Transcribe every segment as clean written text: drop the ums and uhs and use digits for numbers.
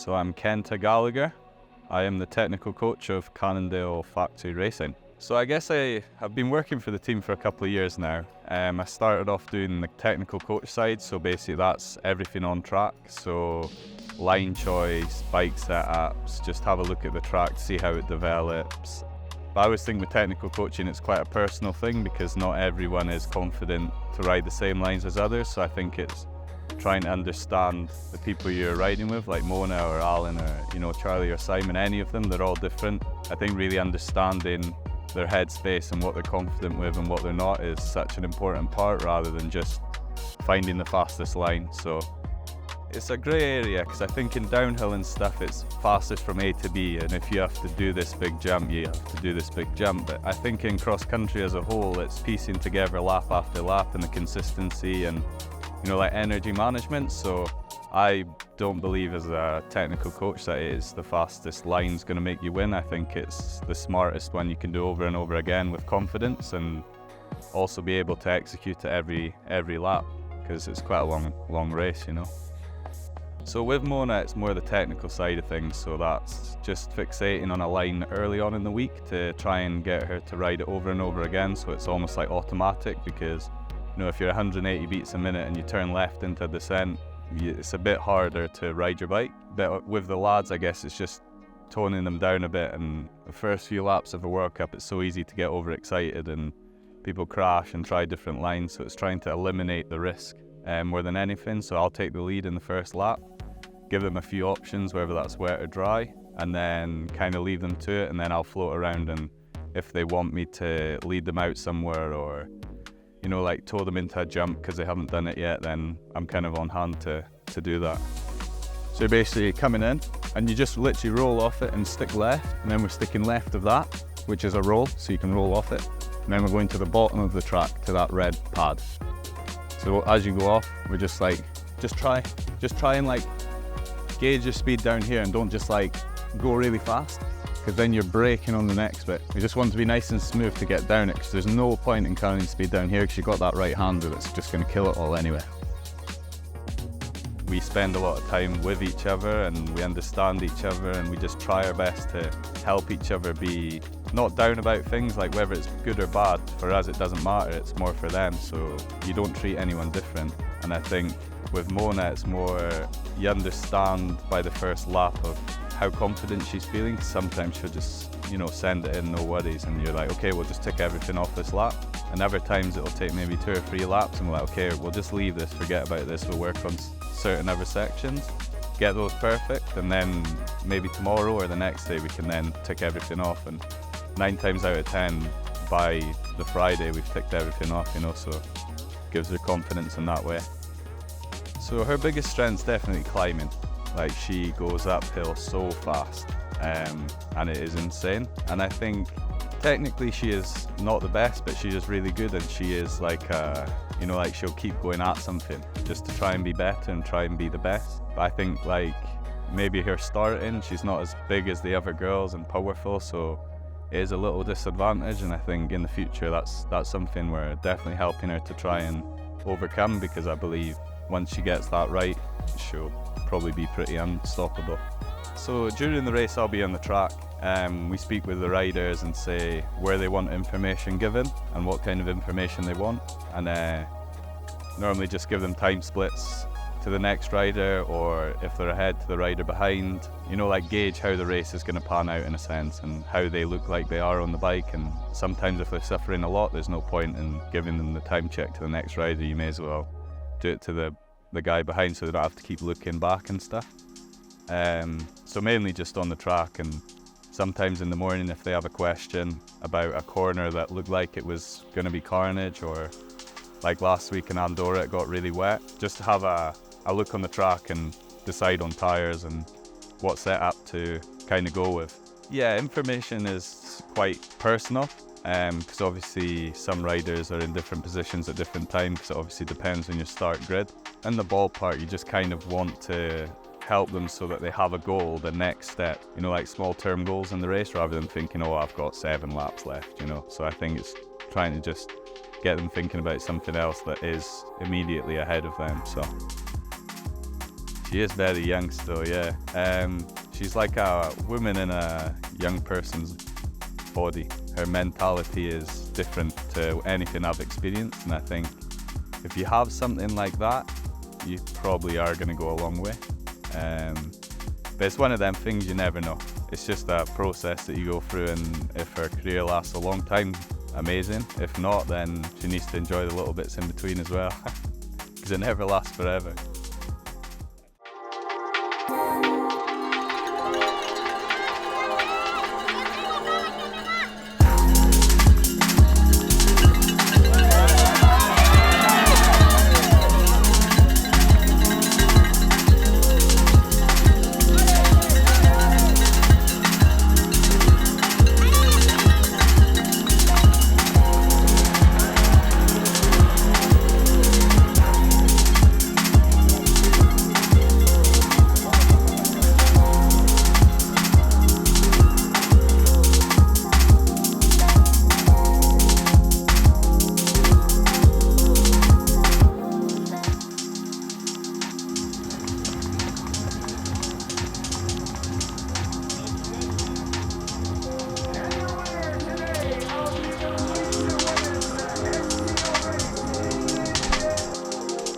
So I'm Kenta Gallagher. I am the technical coach of Cannondale Factory Racing. So I guess I have been working for the team for a couple of years now. I started off doing the technical coach side, so basically that's everything on track. So line choice, bike setups, just have a look at the track, see how it develops. But I always think with technical coaching it's quite a personal thing because not everyone is confident to ride the same lines as others. So I think it's trying to understand the people you're riding with, like Mona or Alan or Charlie or Simon, any of them, they're all different. I think really understanding their headspace and what they're confident with and what they're not is such an important part rather than just finding the fastest line. So it's a grey area because I think in downhill and stuff it's fastest from A to B, and if you have to do this big jump, you have to do this big jump. But I think in cross country as a whole it's piecing together lap after lap and the consistency and like energy management. So I don't believe as a technical coach that it is the fastest line's going to make you win. I think it's the smartest one you can do over and over again with confidence and also be able to execute it every lap because it's quite a long race, So with Mona it's more the technical side of things, so that's just fixating on a line early on in the week to try and get her to ride it over and over again, so it's almost like automatic because if you're 180 beats a minute and you turn left into a descent, it's a bit harder to ride your bike. But with the lads, I guess it's just toning them down a bit, and the first few laps of a World Cup it's so easy to get overexcited and people crash and try different lines, so it's trying to eliminate the risk more than anything. So I'll take the lead in the first lap, give them a few options, whether that's wet or dry, and then kind of leave them to it, and then I'll float around, and if they want me to lead them out somewhere or like tow them into a jump because they haven't done it yet, then I'm kind of on hand to do that. So you're basically coming in and you just literally roll off it and stick left, and then we're sticking left of that, which is a roll, so you can roll off it, and then we're going to the bottom of the track to that red pad. So as you go off, we're just try and like gauge your speed down here and don't just like go really fast, because then you're braking on the next bit. We just want to be nice and smooth to get down it, because there's no point in carrying speed down here because you've got that right hander that's just going to kill it all anyway. We spend a lot of time with each other and we understand each other, and we just try our best to help each other be not down about things, like whether it's good or bad. For us it doesn't matter, it's more for them, so you don't treat anyone different. And I think with Mona it's more you understand by the first lap of how confident she's feeling. Sometimes she'll just send it in, no worries, and you're like, okay, we'll just tick everything off this lap. And other times it'll take maybe 2 or 3 laps and we're like, okay, we'll just leave this, forget about this, we'll work on certain other sections, get those perfect, and then maybe tomorrow or the next day we can then tick everything off. And 9 times out of 10 by the Friday we've ticked everything off, so it gives her confidence in that way. So her biggest strength's definitely climbing. Like, she goes uphill so fast, and it is insane. And I think technically she is not the best, but she's just really good, and she is like she'll keep going at something just to try and be better and try and be the best. But I think like maybe her starting, she's not as big as the other girls and powerful, so it is a little disadvantage. And I think in the future that's something we're definitely helping her to try and overcome, because I believe once she gets that right, she'll probably be pretty unstoppable. So during the race I'll be on the track. We speak with the riders and say where they want information given and what kind of information they want, and normally just give them time splits to the next rider, or if they're ahead, to the rider behind, like gauge how the race is going to pan out in a sense and how they look like they are on the bike. And sometimes if they're suffering a lot, there's no point in giving them the time check to the next rider. You may as well do it to the guy behind so they don't have to keep looking back and stuff. So mainly just on the track, and sometimes in the morning if they have a question about a corner that looked like it was going to be carnage, or like last week in Andorra it got really wet, just to have a look on the track and decide on tyres and what setup to kind of go with. Yeah, information is quite personal, because obviously some riders are in different positions at different times, because it obviously depends on your start grid. In the ballpark, you just kind of want to help them so that they have a goal, the next step, like small term goals in the race, rather than thinking, oh, I've got 7 laps left, So I think it's trying to just get them thinking about something else that is immediately ahead of them. So She is very young still, yeah. She's like a woman in a young person's body. Her mentality is different to anything I've experienced, and I think if you have something like that, you probably are going to go a long way. But it's one of them things you never know. It's just a process that you go through, and if her career lasts a long time, amazing. If not, then she needs to enjoy the little bits in between as well, because it never lasts forever.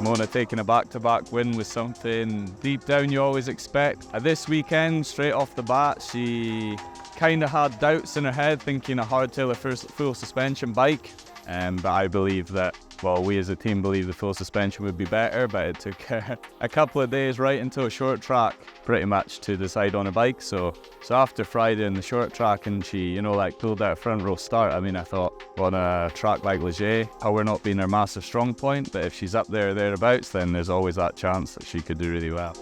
Mona taking a back-to-back win was something deep down you always expect. This weekend, straight off the bat, she kind of had doubts in her head, thinking a hardtail or full suspension bike. But I believe that, well, we as a team believe the full suspension would be better, but it took her a couple of days right into a short track pretty much to decide on her bike. So after Friday in the short track, and she, pulled out a front row start, I mean, I thought, on a track like Leger, power not being her massive strong point, but if she's up there or thereabouts, then there's always that chance that she could do really well.